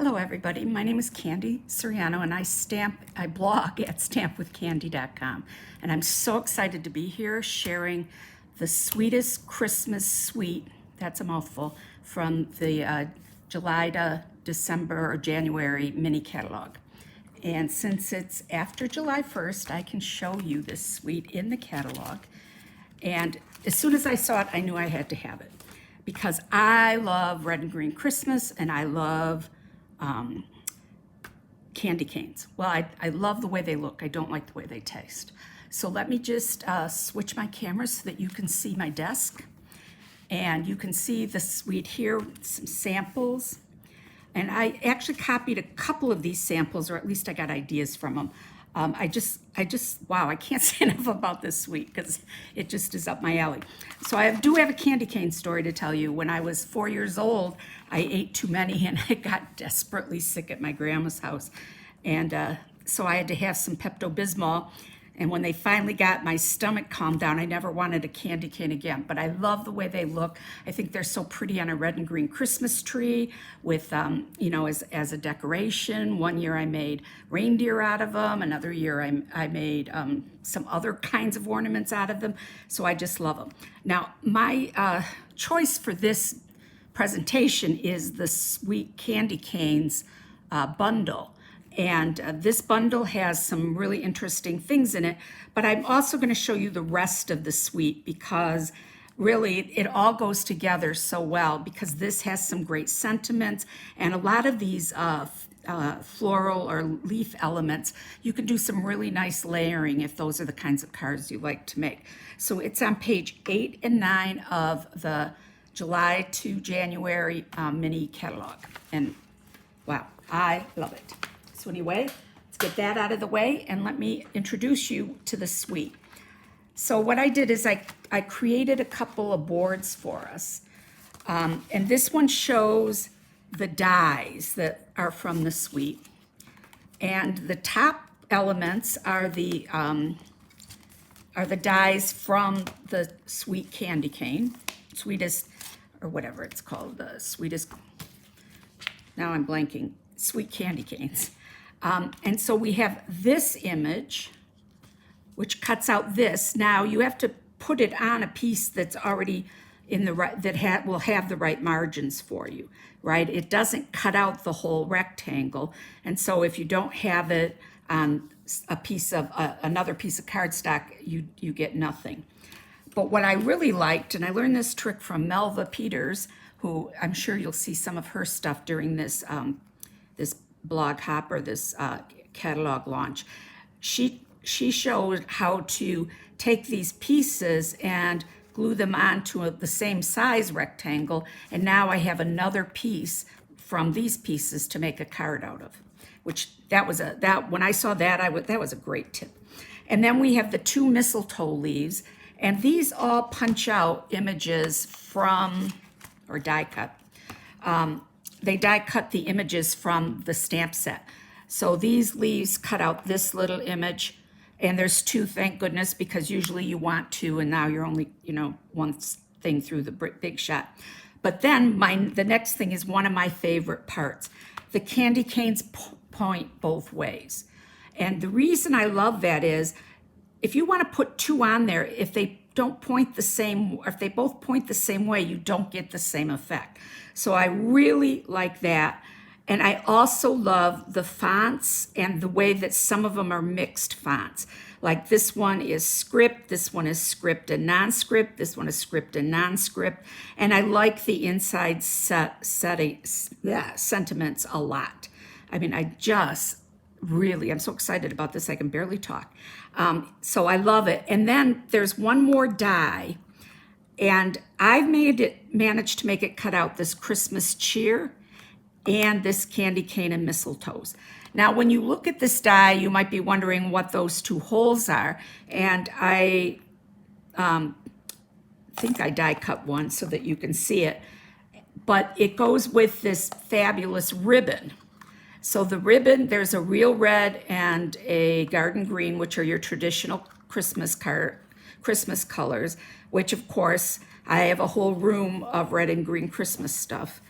Hello everybody, my name is Candy Soriano and I blog at stampwithcandy.com, and I'm so excited to be here sharing the Sweetest Christmas Suite, that's a mouthful, from the July to December or January mini catalog. And since it's after July 1st, I can show you this suite in the catalog. And as soon as I saw it, I knew I had to have it because I love red and green Christmas and I love candy canes. Well, I love the way they look. I don't like the way they taste. So let me just switch my camera so that you can see my desk. And you can see the suite here, some samples. And I actually copied a couple of these samples, or at least I got ideas from them. Wow, I can't say enough about this suite because it just is up my alley. So I do have a candy cane story to tell you. When I was 4 years old, I ate too many and I got desperately sick at my grandma's house. And so I had to have some Pepto-Bismol. And when they finally got my stomach calmed down, I never wanted a candy cane again. But I love the way they look. I think they're so pretty on a red and green Christmas tree with, as a decoration. One year I made reindeer out of them. Another year I made some other kinds of ornaments out of them. So I just love them. Now, my choice for this presentation is the Sweet Candy Canes bundle. And this bundle has some really interesting things in it, but I'm also going to show you the rest of the suite because really it all goes together so well because this has some great sentiments and a lot of these floral or leaf elements, you can do some really nice layering if those are the kinds of cards you like to make. So it's on page 8 and 9 of the July to January mini catalog. And wow, I love it. So anyway, let's get that out of the way and let me introduce you to the suite. So what I did is I created a couple of boards for us. And this one shows the dies that are from the suite. And the top elements are the dies from the Sweet Candy Cane, Sweetest, or whatever it's called, the Sweetest, now I'm blanking, Sweet Candy Canes. And so we have this image, which cuts out this. Now you have to put it on a piece that's already in the right, that will have the right margins for you, right? It doesn't cut out the whole rectangle. And so if you don't have it on a piece of, another piece of cardstock, you get nothing. But what I really liked, and I learned this trick from Melva Peters, who I'm sure you'll see some of her stuff during this, this blog hop or this catalog launch. She showed how to take these pieces and glue them onto the same size rectangle, and now I have another piece from these pieces to make a card out of, which when I saw that, that was a great tip. And then we have the 2 mistletoe leaves, and these all punch out images from, or die cut. They die cut the images from the stamp set. So these leaves cut out this little image, and there's 2, thank goodness, because usually you want 2, and now you're only, one thing through the big shot. But then the next thing is one of my favorite parts. The candy canes point both ways. And the reason I love that is, if you want to put 2 on there, if they don't point the same, or if they both point the same way, you don't get the same effect. So I really like that. And I also love the fonts and the way that some of them are mixed fonts. Like this one is script, this one is script and non-script, this one is script and non-script. And I like the inside sentiments a lot. I mean, I'm so excited about this, I can barely talk. So I love it. And then there's one more die, and I've managed to make it cut out this Christmas cheer and this candy cane and mistletoes. Now, when you look at this die, you might be wondering what those 2 holes are. And I think I die cut one so that you can see it. But it goes with this fabulous ribbon. So the ribbon, there's a real red and a garden green, which are your traditional Christmas colors, which of course, I have a whole room of red and green Christmas stuff.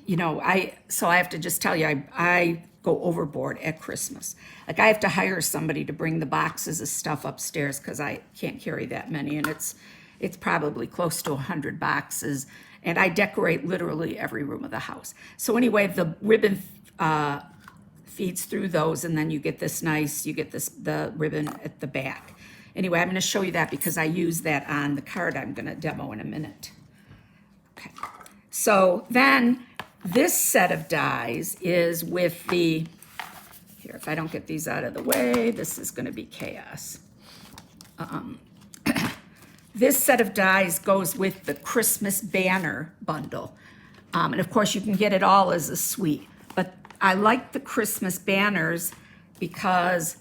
so I have to just tell you, I go overboard at Christmas. Like I have to hire somebody to bring the boxes of stuff upstairs because I can't carry that many, and it's probably close to 100 boxes, and I decorate literally every room of the house. So anyway, the ribbon feeds through those, and then you get the ribbon at the back. Anyway, I'm going to show you that because I use that on the card I'm going to demo in a minute. Okay. So then this set of dies is with here, if I don't get these out of the way, this is going to be chaos. This set of dies goes with the Christmas banner bundle. And of course, you can get it all as a suite. But I like the Christmas banners because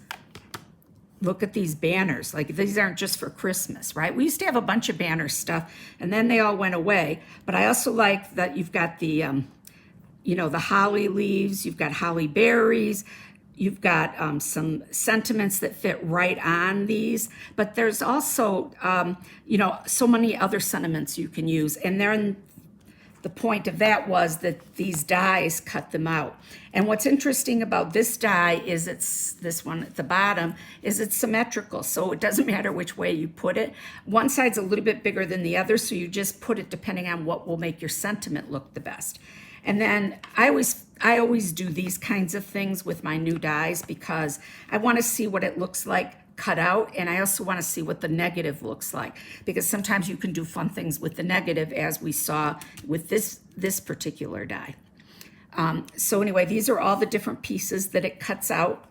look at these banners. Like these aren't just for Christmas, right? We used to have a bunch of banner stuff and then they all went away. But I also like that you've got the, the holly leaves, you've got holly berries, you've got some sentiments that fit right on these, but there's also, so many other sentiments you can use. And then the point of that was that these dies cut them out. And what's interesting about this die is this one at the bottom, is it's symmetrical. So it doesn't matter which way you put it. One side's a little bit bigger than the other, so you just put it depending on what will make your sentiment look the best. And then I always do these kinds of things with my new dies because I want to see what it looks like cut out, and I also want to see what the negative looks like, because sometimes you can do fun things with the negative, as we saw with this particular die. So anyway, these are all the different pieces that it cuts out,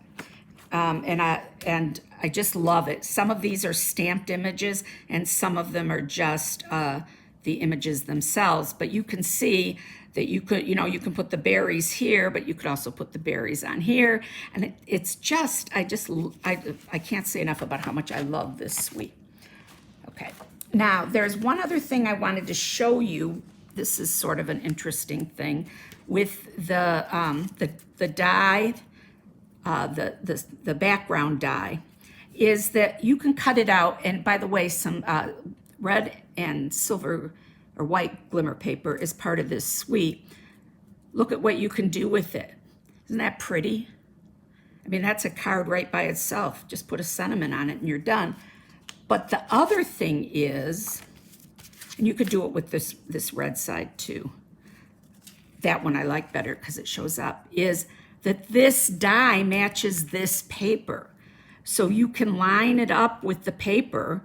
and I just love it. Some of these are stamped images, and some of them are just the images themselves. But you can see that you can put the berries here, but you could also put the berries on here. And it's just, I can't say enough about how much I love this suite. Okay, now there's one other thing I wanted to show you. This is sort of an interesting thing with the die, the background die, is that you can cut it out. And by the way, some red and silver or white glimmer paper is part of this suite. Look at what you can do with it. Isn't that pretty? I mean, that's a card right by itself. Just put a sentiment on it and you're done. But the other thing is, and you could do it with this red side too. That one I like better because it shows up, is that this die matches this paper. So you can line it up with the paper,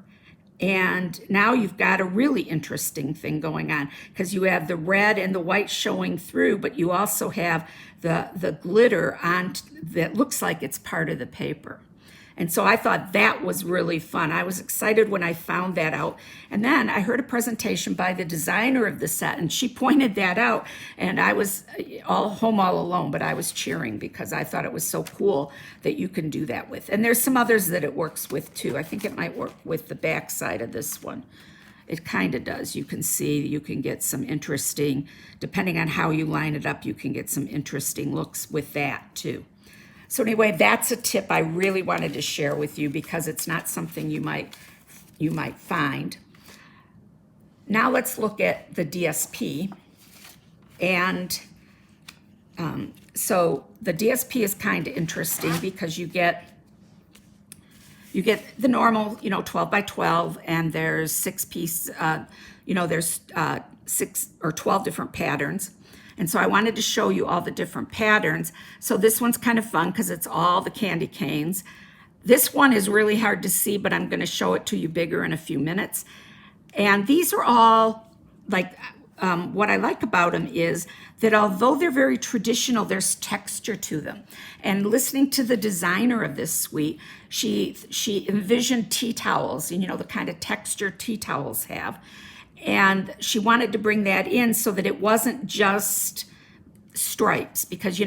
and now you've got a really interesting thing going on because you have the red and the white showing through, but you also have the glitter on that looks like it's part of the paper. And so I thought that was really fun. I was excited when I found that out. And then I heard a presentation by the designer of the set, and she pointed that out. And I was all alone, but I was cheering because I thought it was so cool that you can do that with. And there's some others that it works with too. I think it might work with the back side of this one. It kind of does. You can see, you can get some interesting, depending on how you line it up, you can get some interesting looks with that too. So anyway, that's a tip I really wanted to share with you because it's not something you might find. Now let's look at the DSP. And so the DSP is kind of interesting because you get the normal, 12 by 12, and there's 6 pieces, there's 6 or 12 different patterns. And so I wanted to show you all the different patterns. So this one's kind of fun because it's all the candy canes. This one is really hard to see, but I'm going to show it to you bigger in a few minutes. And these are all, like, what I like about them is that although they're very traditional, there's texture to them. And listening to the designer of this suite, she envisioned tea towels, and the kind of texture tea towels have. And she wanted to bring that in so that it wasn't just stripes, because,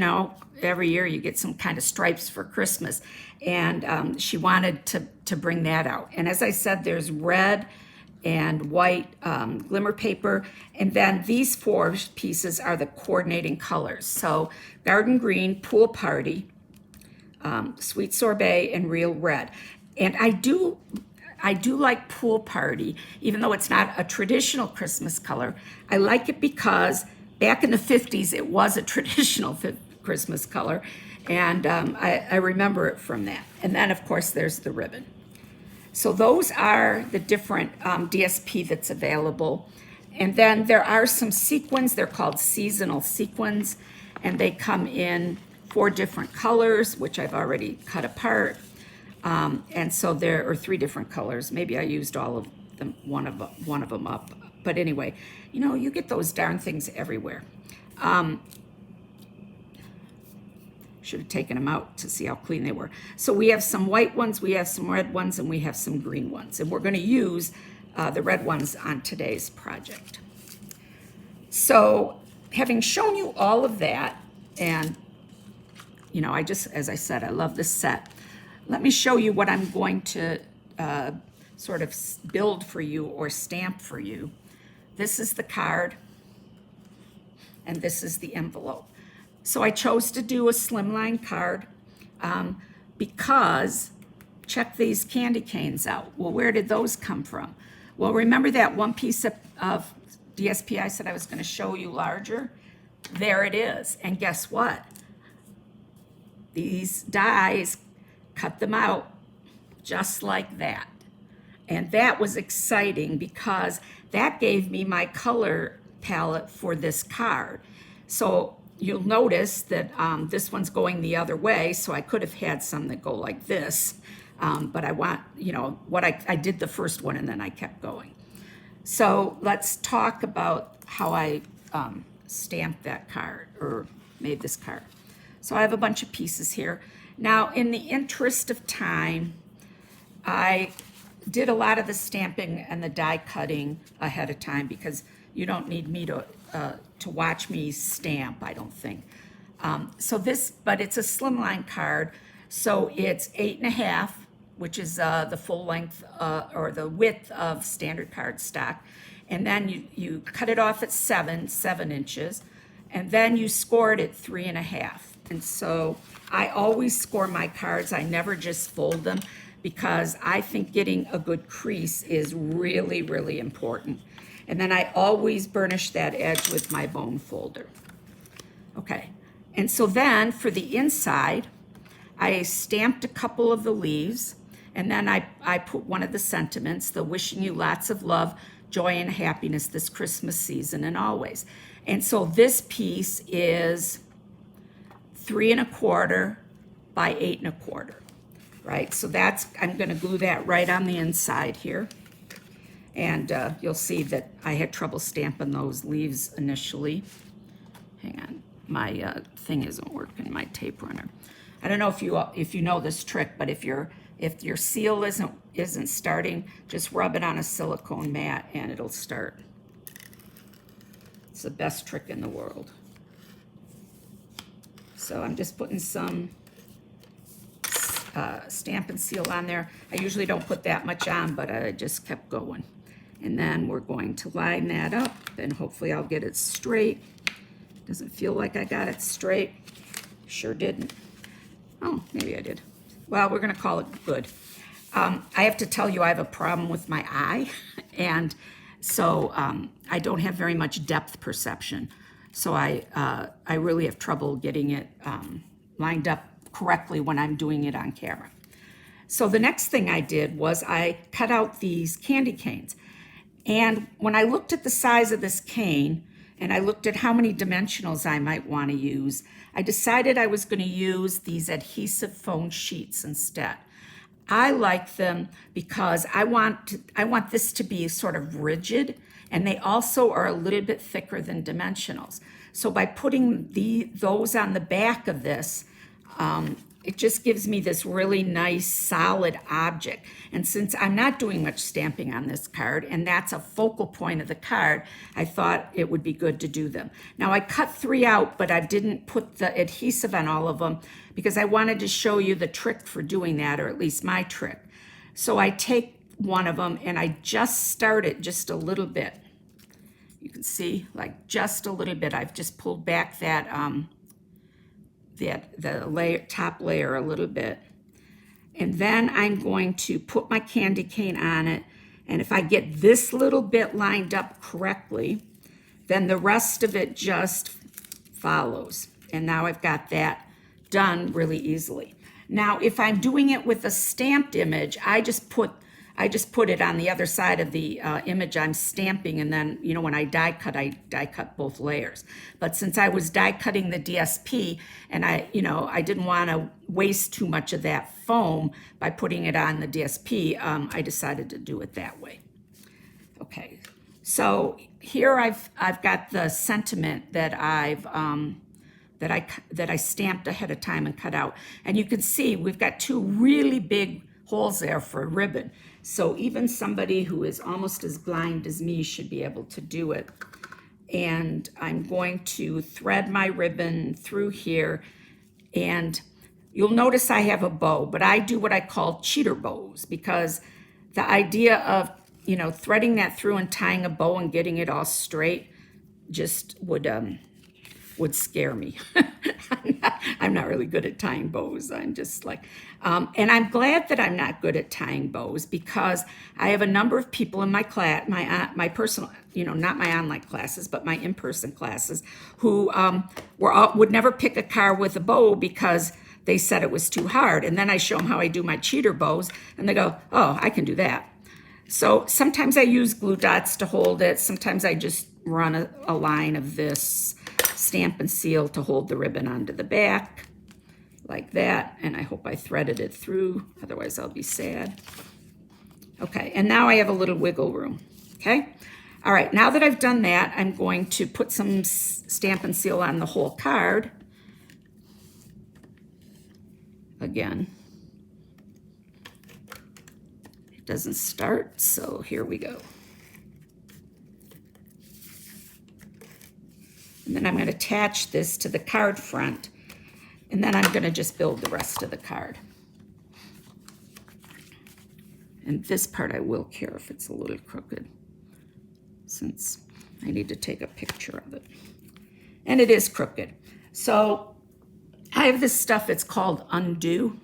every year you get some kind of stripes for Christmas. And she wanted to bring that out. And as I said, there's red and white glimmer paper. And then these 4 pieces are the coordinating colors. So garden green, pool party, sweet sorbet, and real red. And I do like pool party, even though it's not a traditional Christmas color. I like it because back in the 50s, it was a traditional Christmas color, and I remember it from that. And then, of course, there's the ribbon. So those are the different DSP that's available. And then there are some sequins. They're called seasonal sequins, and they come in 4 different colors, which I've already cut apart. And so there are 3 different colors. Maybe I used all of them, one of them up. But anyway, you know, you get those darn things everywhere. Should have taken them out to see how clean they were. So we have some white ones, we have some red ones, and we have some green ones. And we're going to use the red ones on today's project. So having shown you all of that, and you know, as I said, I love this set. Let me show you what I'm going to sort of build for you or stamp for you. This is the card, and this is the envelope. So I chose to do a slimline card because, check these candy canes out. Well, where did those come from? Well, remember that one piece of DSP I said I was going to show you larger? There it is. And guess what? These dies, cut them out just like that. And that was exciting because that gave me my color palette for this card. So you'll notice that this one's going the other way, so I could have had some that go like this. But I want, you know, what I did the first one and then I kept going. So let's talk about how I stamped that card or made this card. So I have a bunch of pieces here. Now, in the interest of time, I did a lot of the stamping and the die cutting ahead of time because you don't need me to watch me stamp, I don't think. But it's a slimline card, so it's 8.5, which is the full length or the width of standard cardstock. And then you cut it off at 7 inches, and then you score it at 3.5. And so I always score my cards. I never just fold them because I think getting a good crease is really, really important. And then I always burnish that edge with my bone folder. Okay, and so then for the inside, I stamped a couple of the leaves, and then I put one of the sentiments, the wishing you lots of love, joy, and happiness this Christmas season and always. And so this piece is 3.25 by 8.25, right? So I'm gonna glue that right on the inside here. And you'll see that I had trouble stamping those leaves initially. Hang on, my thing isn't working, my tape runner. I don't know if you know this trick, but if your seal isn't starting, just rub it on a silicone mat and it'll start. It's the best trick in the world. So I'm just putting some stamp and seal on there. I usually don't put that much on, but I just kept going. And then we're going to line that up, and hopefully I'll get it straight. Doesn't feel like I got it straight. Sure didn't. Oh, maybe I did. Well, we're gonna call it good. I have to tell you, I have a problem with my eye, and so I don't have very much depth perception. So I really have trouble getting it lined up correctly when I'm doing it on camera. So the next thing I did was I cut out these candy canes. And when I looked at the size of this cane, and I looked at how many dimensionals I might want to use, I decided I was going to use these adhesive foam sheets instead. I like them because I want this to be sort of rigid, and they also are a little bit thicker than dimensionals. So by putting those on the back of this, it just gives me this really nice solid object. And since I'm not doing much stamping on this card, and that's a focal point of the card, I thought it would be good to do them. Now I cut 3 out, but I didn't put the adhesive on all of them because I wanted to show you the trick for doing that, or at least my trick. So I take one of them and I just start it just a little bit. You can see, like just a little bit. I've just pulled back that top layer a little bit. And then I'm going to put my candy cane on it. And if I get this little bit lined up correctly, then the rest of it just follows. And now I've got that done really easily. Now, if I'm doing it with a stamped image, I just put it on the other side of the image I'm stamping, and then, you know, when I die cut both layers. But since I was die cutting the DSP, and I didn't want to waste too much of that foam by putting it on the DSP, I decided to do it that way. Okay, so here I've got the sentiment that I stamped ahead of time and cut out. And you can see we've got two really big holes there for a ribbon. So even somebody who is almost as blind as me should be able to do it. And I'm going to thread my ribbon through here. And you'll notice I have a bow, but I do what I call cheater bows, because the idea of, you know, threading that through and tying a bow and getting it all straight just would scare me. I'm not really good at tying bows. I'm just like, and I'm glad that I'm not good at tying bows, because I have a number of people in my class, my personal, you know, not my online classes, but my in-person classes, who would never pick a card with a bow because they said it was too hard. And then I show them how I do my cheater bows, and they go, oh, I can do that. So sometimes I use glue dots to hold it. Sometimes I just run a line of this Stamp and Seal to hold the ribbon onto the back, like that. And I hope I threaded it through, otherwise I'll be sad. Okay, and now I have a little wiggle room, okay? All right, now that I've done that, I'm going to put some Stamp and Seal on the whole card. Again, it doesn't start, so here we go. And then I'm going to attach this to the card front, and then I'm going to just build the rest of the card. And this part I will care if it's a little crooked, since I need to take a picture of it. And it is crooked. So I have this stuff, it's called Undo,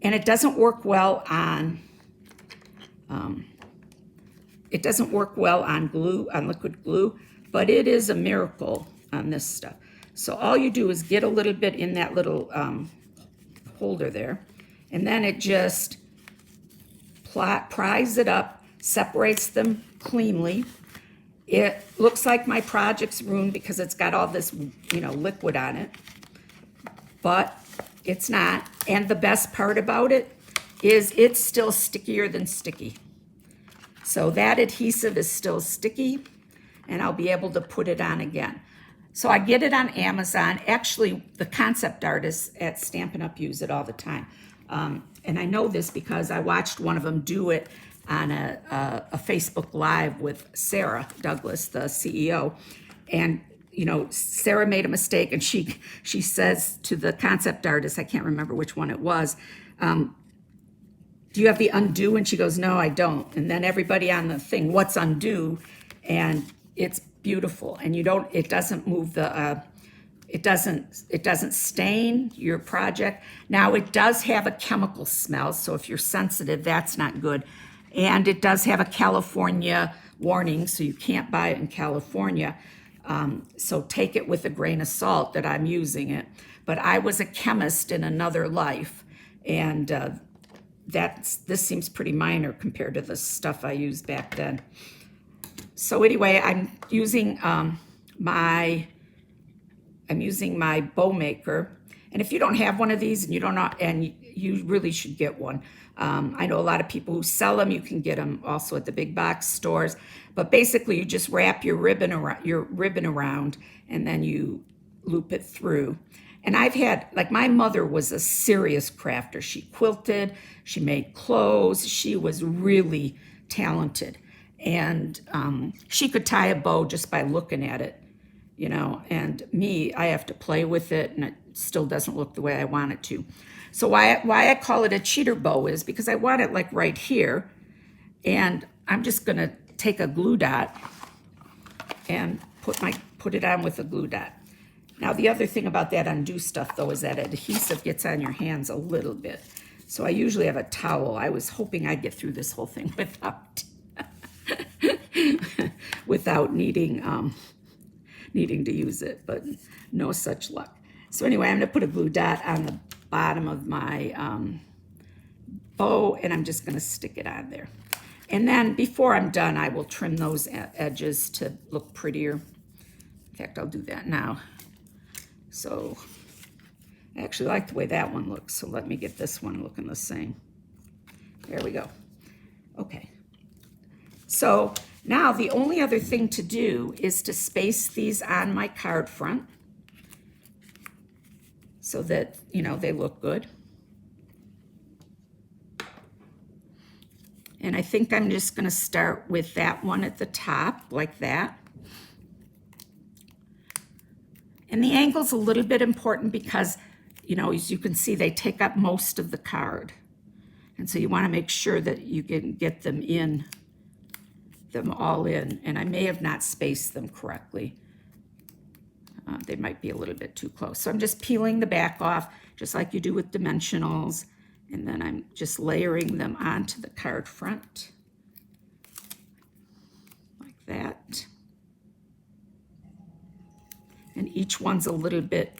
and it doesn't work well on glue, on liquid glue, but it is a miracle on this stuff. So all you do is get a little bit in that little holder there, and then it just pries it up, separates them cleanly. It looks like my project's ruined because it's got all this, you know, liquid on it, but it's not. And the best part about it is it's still stickier than sticky. So that adhesive is still sticky, and I'll be able to put it on again. So I get it on Amazon. Actually, the concept artists at Stampin' Up! Use it all the time. And I know this because I watched one of them do it on a Facebook Live with Sarah Douglas, the CEO. And, you know, Sarah made a mistake, and she says to the concept artist, I can't remember which one it was, do you have the undo? And she goes, no, I don't. And then everybody on the thing, what's undo? And it's beautiful. And it doesn't move it doesn't stain your project. Now it does have a chemical smell, so if you're sensitive, that's not good. And it does have a California warning, so you can't buy it in California. So take it with a grain of salt that I'm using it. But I was a chemist in another life, and this seems pretty minor compared to the stuff I used back then. So anyway, I'm using my bow maker, and if you don't have one of these, and you don't know, and you really should get one. I know a lot of people who sell them. You can get them also at the big box stores. But basically, you just wrap your ribbon around, and then you loop it through. And I've had, like, my mother was a serious crafter. She quilted, she made clothes, she was really talented. And she could tie a bow just by looking at it, you know. And me, I have to play with it, and it still doesn't look the way I want it to. So why I call it a cheater bow is because I want it like right here, and I'm just gonna take a glue dot and put it on with a glue dot. Now the other thing about that undo stuff though is that adhesive gets on your hands a little bit. So I usually have a towel. I was hoping I'd get through this whole thing without without needing needing to use it, but no such luck. So anyway, I'm going to put a glue dot on the bottom of my bow, and I'm just going to stick it on there. And then before I'm done, I will trim those edges to look prettier. In fact, I'll do that now. So I actually like the way that one looks, so let me get this one looking the same. There we go. Okay. So now the only other thing to do is to space these on my card front so that, you know, they look good. And I think I'm just going to start with that one at the top, like that. And the angle's a little bit important because, you know, as you can see, they take up most of the card. And so you want to make sure that you can get them all in. And I may have not spaced them correctly. They might be a little bit too close. So I'm just peeling the back off, just like you do with dimensionals. And then I'm just layering them onto the card front, like that. And each one's a little bit,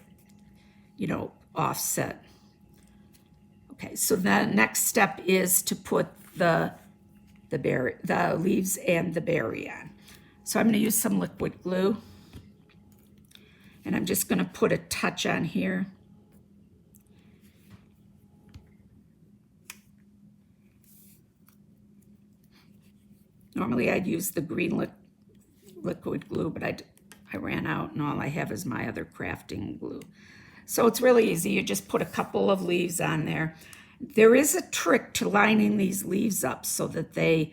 you know, offset. Okay, so the next step is to put the leaves and the berry on. So I'm going to use some liquid glue, and I'm just going to put a touch on here. Normally I'd use the green liquid glue, but I ran out, and all I have is my other crafting glue. So it's really easy. You just put a couple of leaves on there. There is a trick to lining these leaves up so that that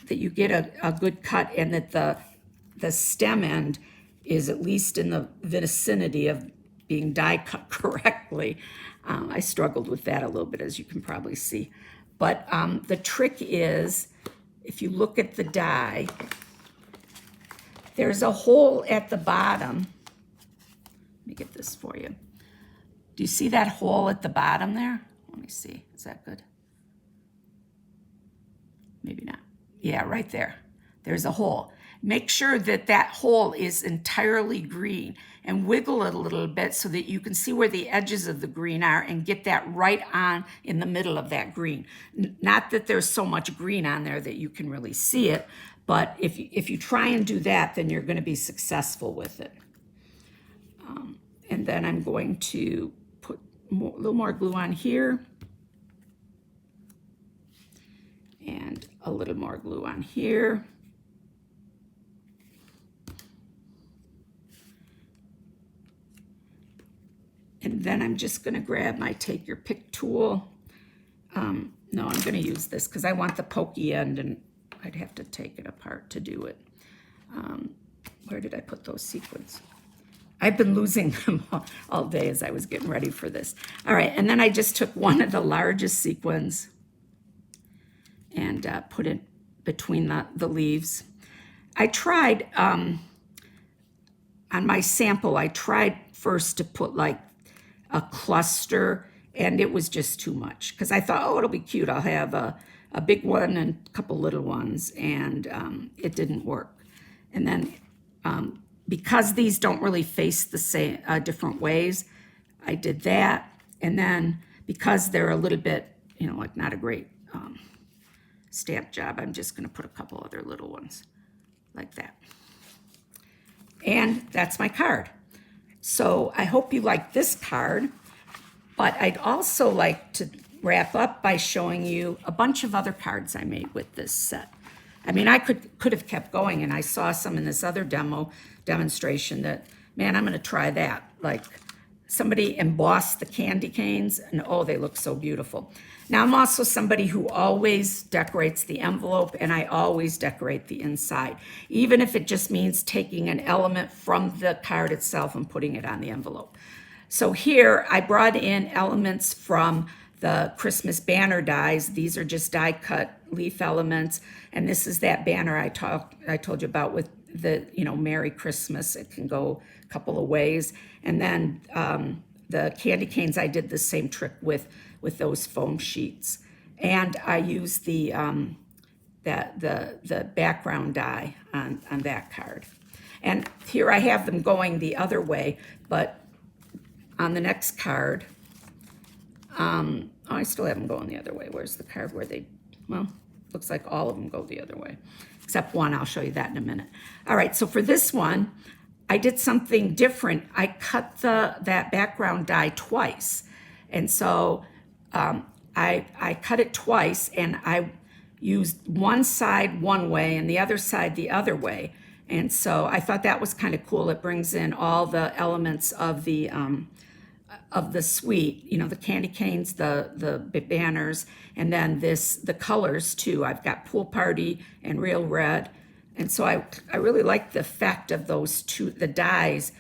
you get a good cut, and that the stem end is at least in the vicinity of being die cut correctly. I struggled with that a little bit, as you can probably see. But the trick is, if you look at the die, there's a hole at the bottom. Let me get this for you. Do you see that hole at the bottom there? Let me see. Is that good? Maybe not. Yeah, right there. There's a hole. Make sure that that hole is entirely green, and wiggle it a little bit so that you can see where the edges of the green are, and get that right on in the middle of that green. Not that there's so much green on there that you can really see it, but if you try and do that, then you're going to be successful with it. And then I'm going to put a little more glue on here, and a little more glue on here. And then I'm just going to grab my take your pick tool. No, I'm going to use this because I want the pokey end, and I'd have to take it apart to do it. Where did I put those sequins? I've been losing them all day as I was getting ready for this. All right, and then I just took one of the largest sequins and put it between the leaves. I tried, on my sample, I tried first to put like a cluster, and it was just too much, because I thought, oh, it'll be cute. I'll have a big one and a couple little ones, and it didn't work. And then because these don't really face the same different ways, I did that. And then because they're a little bit, you know, like not a great stamp job, I'm just going to put a couple other little ones like that. And that's my card. So I hope you like this card, but I'd also like to wrap up by showing you a bunch of other cards I made with this set. I mean, I could have kept going, and I saw some in this other demonstration that, man, I'm going to try that. Like, somebody embossed the candy canes, and oh, they look so beautiful. Now, I'm also somebody who always decorates the envelope, and I always decorate the inside, even if it just means taking an element from the card itself and putting it on the envelope. So here, I brought in elements from the Christmas banner dies. These are just die cut leaf elements, and this is that banner I told you about with the, you know, Merry Christmas. It can go a couple of ways. And then the candy canes, I did the same trick with those foam sheets, and I used the background die on that card. And here I have them going the other way, but on the next card, oh, I still have them going the other way. Where's the card where they, well, looks like all of them go the other way, except one. I'll show you that in a minute. All right, so for this one, I did something different. I cut that background die twice. And so I cut it twice, and I used one side one way and the other side the other way. And so I thought that was kind of cool. It brings in all the elements of the suite, you know, the candy canes, the banners, and then the colors too. I've got Pool Party and Real Red. And so I really like the effect of those two, the dies,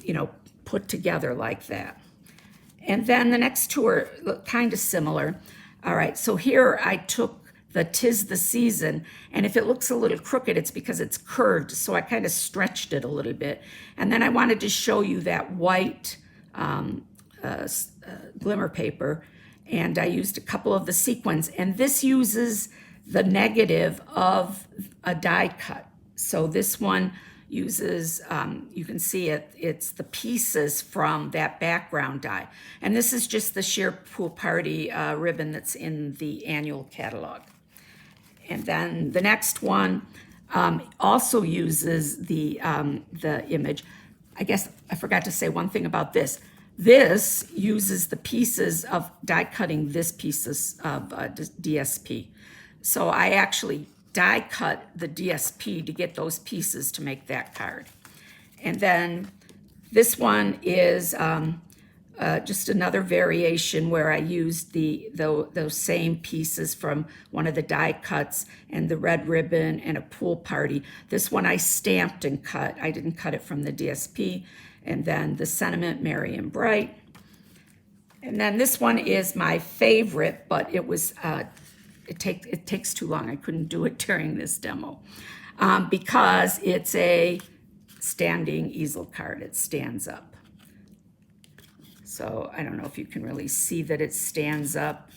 you know, put together like that. And then the next two are kind of similar. All right, so here I took the 'Tis the Season, and if it looks a little crooked, it's because it's curved, so I kind of stretched it a little bit. And then I wanted to show you that white glimmer paper, and I used a couple of the sequins, and this uses the negative of a die cut. So this one uses, you can see it's the pieces from that background die. And this is just the sheer Pool Party ribbon that's in the annual catalog. And then the next one also uses the image. I guess I forgot to say one thing about this. This uses the pieces of die cutting this pieces of DSP. So I actually die cut the DSP to get those pieces to make that card. And then this one is just another variation where I used those same pieces from one of the die cuts and the red ribbon and a Pool Party. This one I stamped and cut. I didn't cut it from the DSP. And then the Sentiment, Merry and Bright. And then this one is my favorite, but it was it takes too long. I couldn't do it during this demo because it's a standing easel card. It stands up. So I don't know if you can really see that it stands up.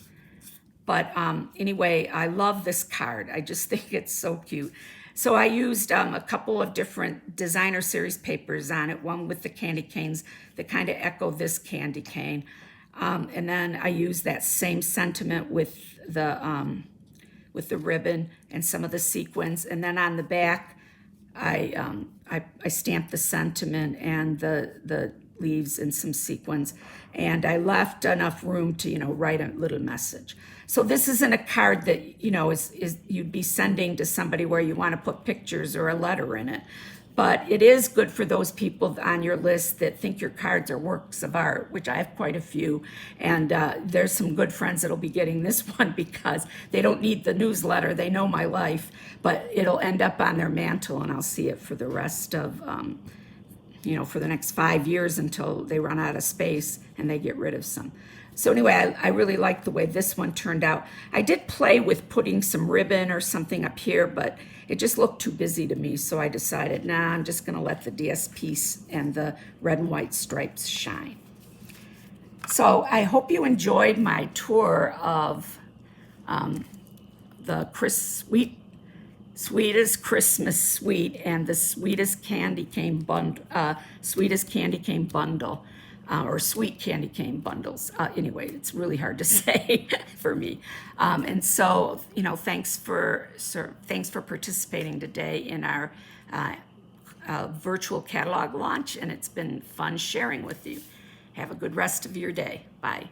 But anyway, I love this card. I just think it's so cute. So I used a couple of different designer series papers on it, one with the candy canes that kind of echo this candy cane. And then I used that same sentiment with the ribbon and some of the sequins. And then on the back, I stamped the sentiment and the leaves and some sequins. And I left enough room to, write a little message. So this isn't a card that, is you'd be sending to somebody where you want to put pictures or a letter in it. But it is good for those people on your list that think your cards are works of art, which I have quite a few. And there's some good friends that'll be getting this one because they don't need the newsletter. They know my life, but it'll end up on their mantle and I'll see it for the rest of, for the next 5 years until they run out of space and they get rid of some. So anyway, I really like the way this one turned out. I did play with putting some ribbon or something up here, but it just looked too busy to me. So I decided, nah, I'm just gonna let the DSP and the red and white stripes shine. So I hope you enjoyed my tour of the Sweetest Christmas Suite and the Sweetest Candy Cane Bundle, Sweetest Candy Cane Bundle. Or sweet candy cane bundles. Anyway, it's really hard to say for me. And so, thanks for participating today in our virtual catalog launch, and it's been fun sharing with you. Have a good rest of your day. Bye.